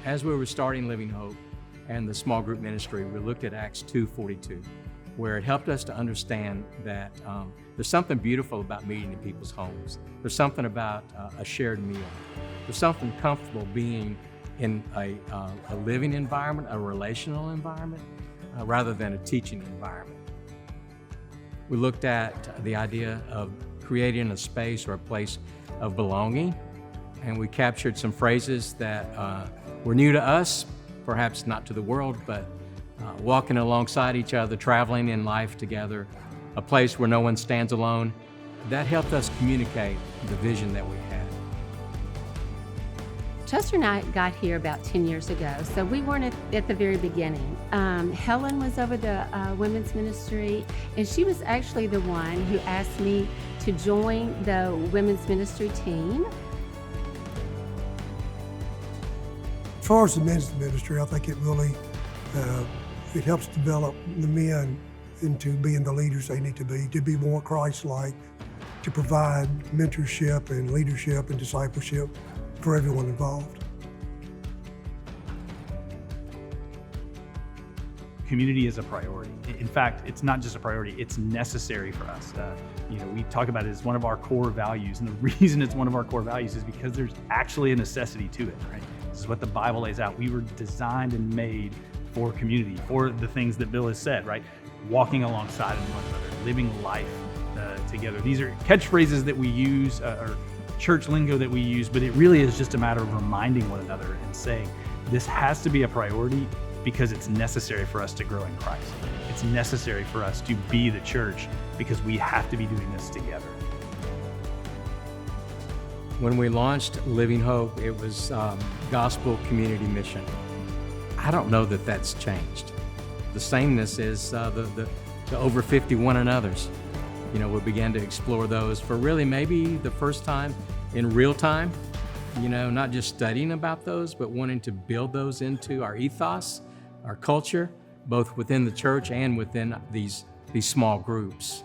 As we were starting Living Hope and the small group ministry, we looked at Acts 2:42, where it helped us to understand that there's something beautiful about meeting in people's homes. There's something about a shared meal. There's something comfortable being in a living environment, a relational environment, rather than a teaching environment. We looked at the idea of creating a space or a place of belonging, and we captured some phrases that were new to us, perhaps not to the world, but walking alongside each other, traveling in life together, a place where no one stands alone. That helped us communicate the vision that we had. Chester and I got here about 10 years ago, so we weren't at the very beginning. Helen was over the women's ministry, and she was actually the one who asked me to join the women's ministry team. As far as the men's ministry, I think it really it helps develop the men into being the leaders they need to be more Christ-like, to provide mentorship and leadership and discipleship for everyone involved. Community is a priority. In fact, it's not just a priority, it's necessary for us. We talk about it as one of our core values, and the reason it's one of our core values is because there's actually a necessity to it, right? This is what the Bible lays out. We were designed and made for community, for the things that Bill has said, right? Walking alongside one another, living life together. These are catchphrases that we use, or church lingo that we use, but it really is just a matter of reminding one another and saying, this has to be a priority because it's necessary for us to grow in Christ. It's necessary for us to be the church because we have to be doing this together. When we launched Living Hope, it was gospel community mission. I don't know that that's changed. The sameness is the over 50 one another's. We began to explore those for really maybe the first time in real time, not just studying about those, but wanting to build those into our ethos, our culture, both within the church and within these small groups.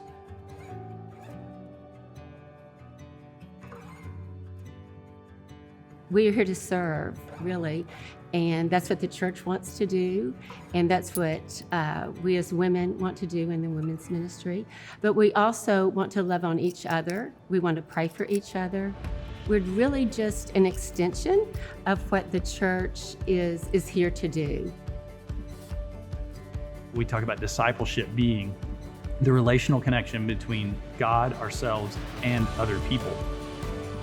We are here to serve, really, and that's what the church wants to do, and that's what we as women want to do in the women's ministry. But we also want to love on each other. We want to pray for each other. We're really just an extension of what the church is here to do. We talk about discipleship being the relational connection between God, ourselves, and other people.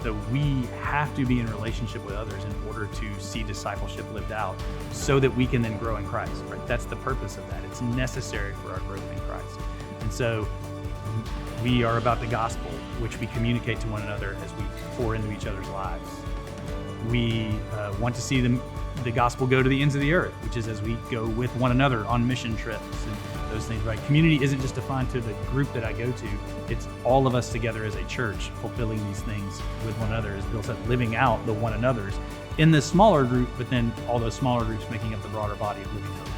So we have to be in relationship with others in order to see discipleship lived out so that we can then grow in Christ, right? That's the purpose of that. It's necessary for our growth in Christ. And so we are about the gospel, which we communicate to one another as we pour into each other's lives. We want to see the gospel go to the ends of the earth, which is as we go with one another on mission trips and those things, right? Community isn't just defined to the group that I go to. It's all of us together as a church fulfilling these things with one another, as Bill said, living out the one another's in this smaller group, but then all those smaller groups making up the broader body of Living Hope.